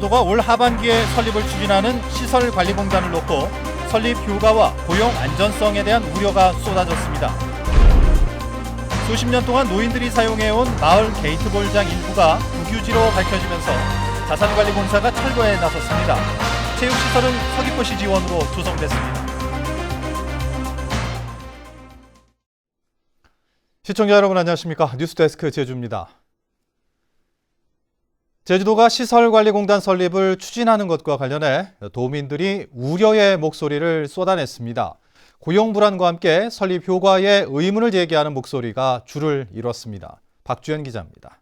제주도가 올 하반기에 설립을 추진하는 시설관리공단을 놓고 설립 효과와 고용 안전성에 대한 우려가 쏟아졌습니다. 수십 년 동안 노인들이 사용해온 마을 게이트볼장 일부가 국유지로 밝혀지면서 자산관리공사가 철거에 나섰습니다. 체육시설은 서귀포시 지원으로 조성됐습니다. 시청자 여러분 안녕하십니까? 뉴스데스크 제주입니다. 제주도가 시설관리공단 설립을 추진하는 것과 관련해 도민들이 우려의 목소리를 쏟아냈습니다. 고용 불안과 함께 설립 효과에 의문을 제기하는 목소리가 줄을 이뤘습니다. 박주연 기자입니다.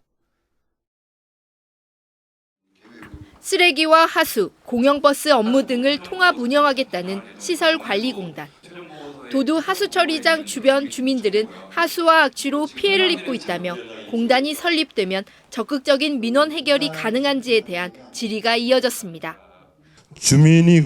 쓰레기와 하수, 공영버스 업무 등을 통합 운영하겠다는 시설관리공단. 도두 하수처리장 주변 주민들은 하수와 악취로 피해를 입고 있다며 공단이 설립되면 적극적인 민원 해결이 가능한지에 대한 질의가 이어졌습니다. 주민이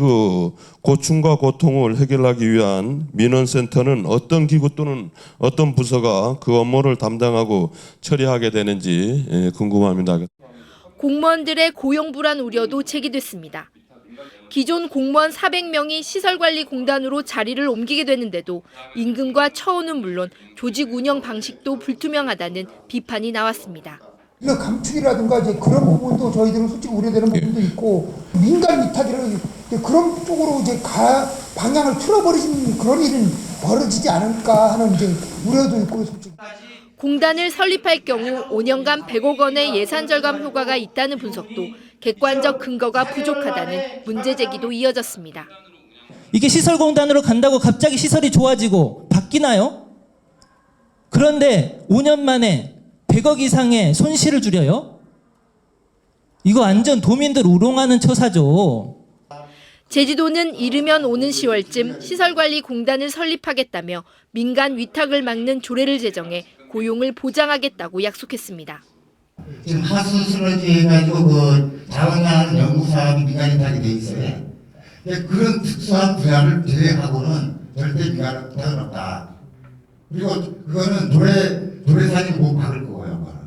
고충과 고통을 해결하기 위한 민원센터는 어떤 기구 또는 어떤 부서가 그 업무를 담당하고 처리하게 되는지 궁금합니다. 공무원들의 고용 불안 우려도 제기됐습니다. 기존 공무원 400명이 시설관리공단으로 자리를 옮기게 되는데도 임금과 처우는 물론 조직 운영 방식도 불투명하다는 비판이 나왔습니다. 이거 감축이라든가 이제 그런 부분도 저희들은 솔직히 우려되는 부분도 있고 민간 위탁이라는 그런 쪽으로 이제 방향을 틀어버리신 그런 일은 벌어지지 않을까 하는 이제 우려도 있고 솔직히. 공단을 설립할 경우 5년간 100억 원의 예산 절감 효과가 있다는 분석도 객관적 근거가 부족하다는 문제 제기도 이어졌습니다. 이게 시설공단으로 간다고 갑자기 시설이 좋아지고 바뀌나요? 그런데 5년 만에 100억 이상의 손실을 줄여요? 이거 완전 도민들 우롱하는 처사죠. 제주도는 이르면 오는 10월쯤 시설관리공단을 설립하겠다며 민간 위탁을 막는 조례를 제정해 고용을 보장하겠다고 약속했습니다. 지금 하수 쓰러지 해가지고 자원하는 연구사업이 민간 위탁이 돼 있어요. 그런 특수한 분야를 제외하고는 절대 민간 위탁은 없다. 그리고 그거는 조례상이 못 박을 거고요.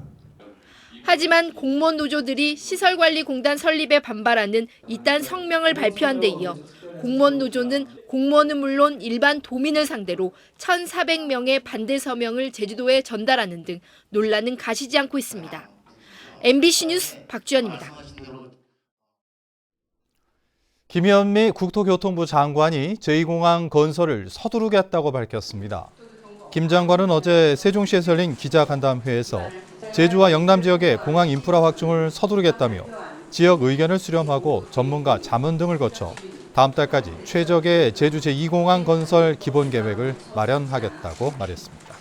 하지만 공무원 노조들이 시설관리공단 설립에 반발하는 이딴 성명을 발표한 데 이어 공무원 노조는 공무원은 물론 일반 도민을 상대로 1,400명의 반대 서명을 제주도에 전달하는 등 논란은 가시지 않고 있습니다. MBC 뉴스 박주연입니다. 김현미 국토교통부 장관이 제2공항 건설을 서두르겠다고 밝혔습니다. 김 장관은 어제 세종시에서 열린 기자간담회에서 제주와 영남 지역의 공항 인프라 확충을 서두르겠다며 지역 의견을 수렴하고 전문가 자문 등을 거쳐 다음 달까지 최적의 제주 제2공항 건설 기본 계획을 마련하겠다고 말했습니다.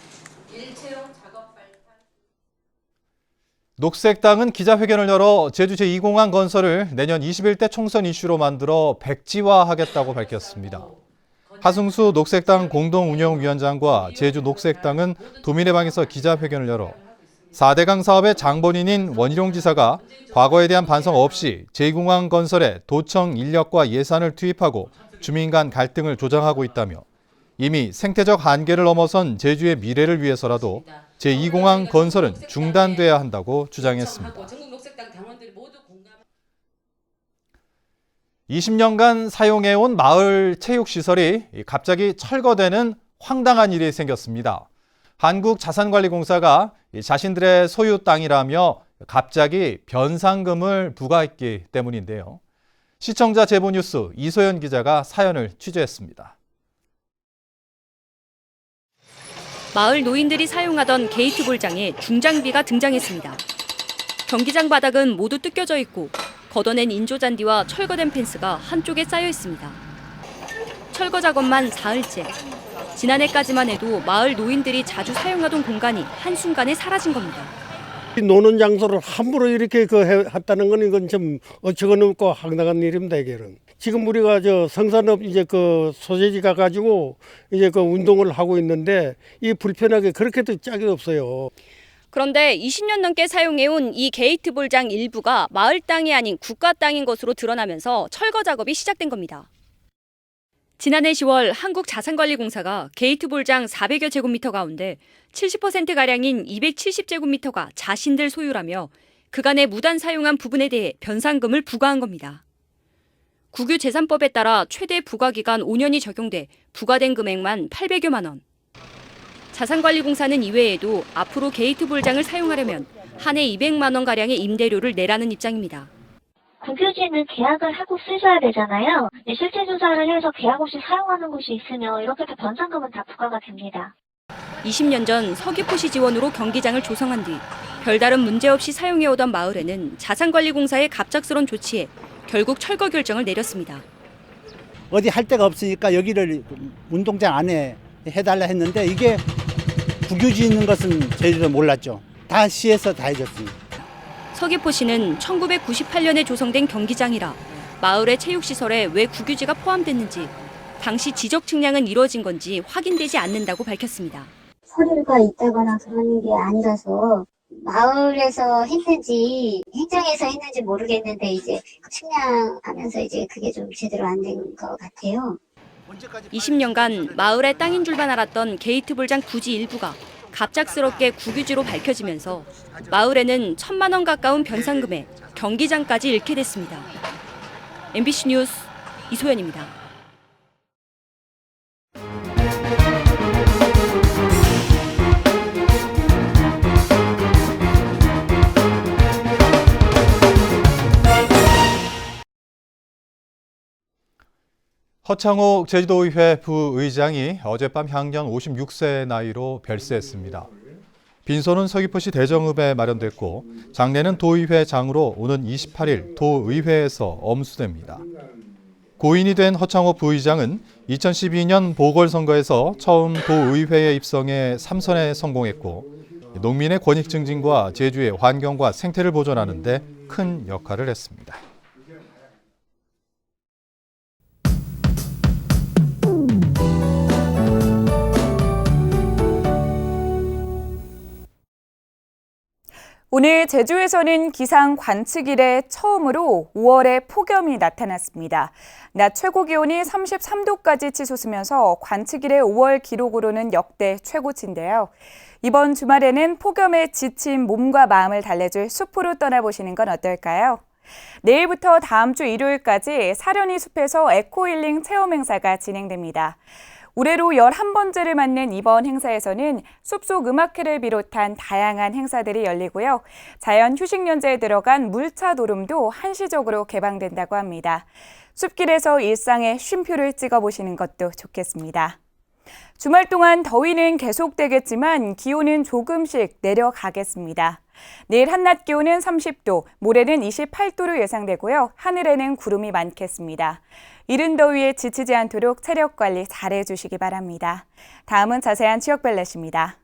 녹색당은 기자회견을 열어 제주 제2공항 건설을 내년 21대 총선 이슈로 만들어 백지화하겠다고 밝혔습니다. 하승수 녹색당 공동운영위원장과 제주 녹색당은 도민의 방에서 기자회견을 열어 4대강 사업의 장본인인 원희룡 지사가 과거에 대한 반성 없이 제2공항 건설에 도청 인력과 예산을 투입하고 주민 간 갈등을 조장하고 있다며 이미 생태적 한계를 넘어선 제주의 미래를 위해서라도 제2공항 건설은 중단돼야 한다고 주장했습니다. 20년간 사용해온 마을 체육시설이 갑자기 철거되는 황당한 일이 생겼습니다. 한국자산관리공사가 자신들의 소유 땅이라며 갑자기 변상금을 부과했기 때문인데요. 시청자 제보 뉴스 이소연 기자가 사연을 취재했습니다. 마을 노인들이 사용하던 게이트볼장에 중장비가 등장했습니다. 경기장 바닥은 모두 뜯겨져 있고 걷어낸 인조잔디와 철거된 펜스가 한쪽에 쌓여 있습니다. 철거 작업만 사흘째. 지난해까지만 해도 마을 노인들이 자주 사용하던 공간이 한순간에 사라진 겁니다. 노는 장소를 함부로 이렇게 했다는 건 이건 좀 어처구니 없고 황당한 일입니다. 이게는 지금 우리가 성산업 이제 소재지 가가지고 이제 운동을 하고 있는데 이 불편하게 그렇게도 짝이 없어요. 그런데 20년 넘게 사용해온 이 게이트볼장 일부가 마을 땅이 아닌 국가 땅인 것으로 드러나면서 철거 작업이 시작된 겁니다. 지난해 10월 한국자산관리공사가 게이트볼장 400여 제곱미터 가운데 70%가량인 270제곱미터가 자신들 소유라며 그간에 무단 사용한 부분에 대해 변상금을 부과한 겁니다. 국유재산법에 따라 최대 부과기간 5년이 적용돼 부과된 금액만 800여만 원. 자산관리공사는 이외에도 앞으로 게이트볼장을 사용하려면 한 해 200만 원가량의 임대료를 내라는 입장입니다. 국유지는 계약을 하고 쓰셔야 되잖아요. 실제 조사를 해서 계약 없이 사용하는 곳이 있으면 이렇게 변상금은 다 부과가 됩니다. 20년 전 서귀포시 지원으로 경기장을 조성한 뒤 별다른 문제 없이 사용해오던 마을에는 자산관리공사의 갑작스런 조치에 결국 철거 결정을 내렸습니다. 어디 할 데가 없으니까 여기를 운동장 안에 해달라 했는데 이게 국유지 있는 것은 저희도 몰랐죠. 다 시에서 다 해줬습니다. 서귀포시는 1998년에 조성된 경기장이라 마을의 체육시설에 왜 국유지가 포함됐는지 당시 지적 측량은 이루어진 건지 확인되지 않는다고 밝혔습니다. 서류가 있다거나 그런 게 아니라서 마을에서 했는지 행정에서 했는지 모르겠는데 이제 측량하면서 이제 그게 좀 제대로 안 된 것 같아요. 20년간 마을의 땅인 줄만 알았던 게이트볼장 부지 일부가 갑작스럽게 국유지로 밝혀지면서 마을에는 1,000만 원 가까운 변상금에 경기장까지 잃게 됐습니다. MBC 뉴스 이소연입니다. 허창옥 제주도의회 부의장이 어젯밤 향년 56세의 나이로 별세했습니다. 빈소는 서귀포시 대정읍에 마련됐고 장례는 도의회장으로 오는 28일 도의회에서 엄수됩니다. 고인이 된 허창옥 부의장은 2012년 보궐선거에서 처음 도의회에 입성해 3선에 성공했고 농민의 권익 증진과 제주의 환경과 생태를 보존하는 데 큰 역할을 했습니다. 오늘 제주에서는 기상 관측 이래 처음으로 5월에 폭염이 나타났습니다. 낮 최고 기온이 33도까지 치솟으면서 관측 이래 5월 기록으로는 역대 최고치인데요. 이번 주말에는 폭염에 지친 몸과 마음을 달래줄 숲으로 떠나보시는 건 어떨까요? 내일부터 다음 주 일요일까지 사려니 숲에서 에코힐링 체험 행사가 진행됩니다. 올해로 11번째를 맞는 이번 행사에서는 숲속 음악회를 비롯한 다양한 행사들이 열리고요. 자연 휴식 연재에 들어간 물차 도름도 한시적으로 개방된다고 합니다. 숲길에서 일상의 쉼표를 찍어보시는 것도 좋겠습니다. 주말 동안 더위는 계속되겠지만 기온은 조금씩 내려가겠습니다. 내일 한낮 기온은 30도, 모레는 28도로 예상되고요. 하늘에는 구름이 많겠습니다. 이른 더위에 지치지 않도록 체력 관리 잘해주시기 바랍니다. 다음은 자세한 지역별 날씨입니다.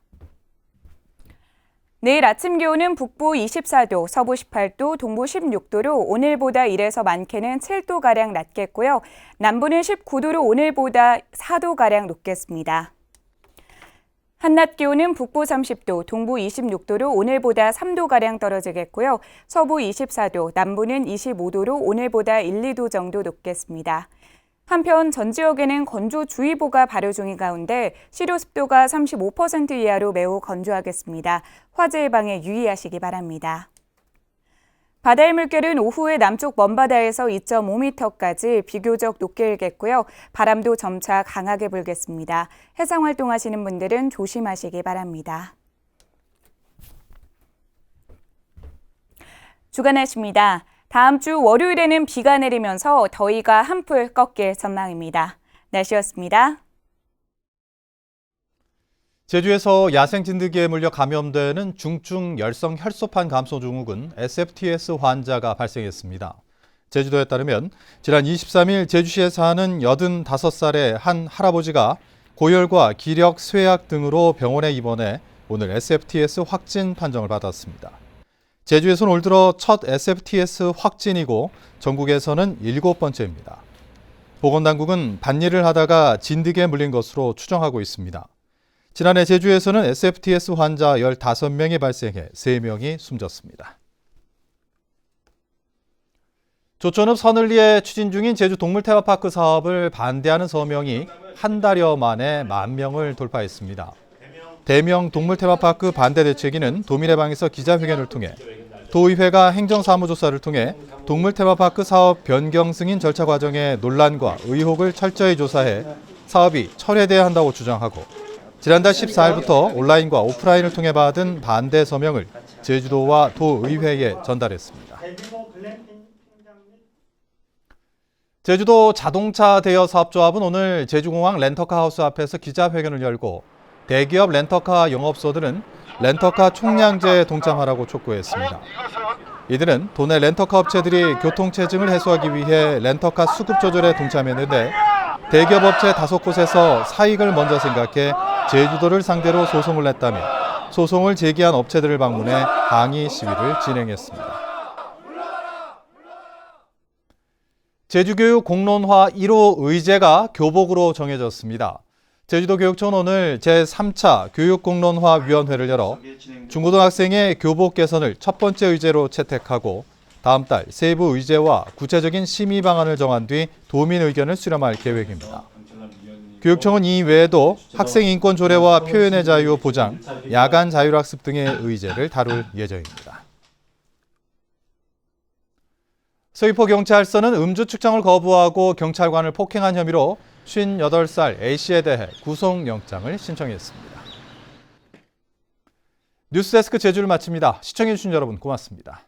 내일 아침 기온은 북부 24도, 서부 18도, 동부 16도로 오늘보다 1에서 많게는 7도가량 낮겠고요. 남부는 19도로 오늘보다 4도가량 높겠습니다. 한낮 기온은 북부 30도, 동부 26도로 오늘보다 3도가량 떨어지겠고요. 서부 24도, 남부는 25도로 오늘보다 1, 2도 정도 높겠습니다. 한편 전 지역에는 건조주의보가 발효 중인 가운데 실효 습도가 35% 이하로 매우 건조하겠습니다. 화재 예방에 유의하시기 바랍니다. 바다의 물결은 오후에 남쪽 먼바다에서 2.5m까지 비교적 높게 일겠고요. 바람도 점차 강하게 불겠습니다. 해상 활동하시는 분들은 조심하시기 바랍니다. 주간 날씨입니다. 다음 주 월요일에는 비가 내리면서 더위가 한풀 꺾일 전망입니다. 날씨였습니다. 제주에서 야생 진드기에 물려 감염되는 중증 열성 혈소판 감소 증후군 SFTS 환자가 발생했습니다. 제주도에 따르면 지난 23일 제주시에 사는 85살의 한 할아버지가 고열과 기력 쇠약 등으로 병원에 입원해 오늘 SFTS 확진 판정을 받았습니다. 제주에서는 올 들어 첫 SFTS 확진이고 전국에서는 7번째입니다. 보건당국은 밭일을 하다가 진드기에 물린 것으로 추정하고 있습니다. 지난해 제주에서는 SFTS 환자 15명이 발생해 3명이 숨졌습니다. 조천읍 서늘리에 추진 중인 제주 동물테마파크 사업을 반대하는 서명이 한 달여 만에 10,000명을 돌파했습니다. 대명 동물테마파크 반대 대책위는 도민회방에서 기자회견을 통해 도의회가 행정사무조사를 통해 동물 테마파크 사업 변경 승인 절차 과정의 논란과 의혹을 철저히 조사해 사업이 철회돼야 한다고 주장하고 지난달 14일부터 온라인과 오프라인을 통해 받은 반대 서명을 제주도와 도의회에 전달했습니다. 제주도 자동차 대여 사업조합은 오늘 제주공항 렌터카 하우스 앞에서 기자회견을 열고 대기업 렌터카 영업소들은 렌터카 총량제에 동참하라고 촉구했습니다. 이들은 도내 렌터카 업체들이 교통체증을 해소하기 위해 렌터카 수급 조절에 동참했는데 대기업 업체 5곳에서 사익을 먼저 생각해 제주도를 상대로 소송을 냈다며 소송을 제기한 업체들을 방문해 항의 시위를 진행했습니다. 제주교육 공론화 1호 의제가 교복으로 정해졌습니다. 제주도교육청은 오늘 제3차 교육공론화위원회를 열어 중고등학생의 교복 개선을 첫 번째 의제로 채택하고 다음 달 세부 의제와 구체적인 심의 방안을 정한 뒤 도민 의견을 수렴할 계획입니다. 교육청은 이 외에도 학생 인권 조례와 표현의 자유 보장, 야간 자율학습 등의 의제를 다룰 예정입니다. 서귀포경찰서는 음주 측정을 거부하고 경찰관을 폭행한 혐의로 58살 A씨에 대해 구속영장을 신청했습니다. 뉴스데스크 제주를 마칩니다. 시청해주신 여러분 고맙습니다.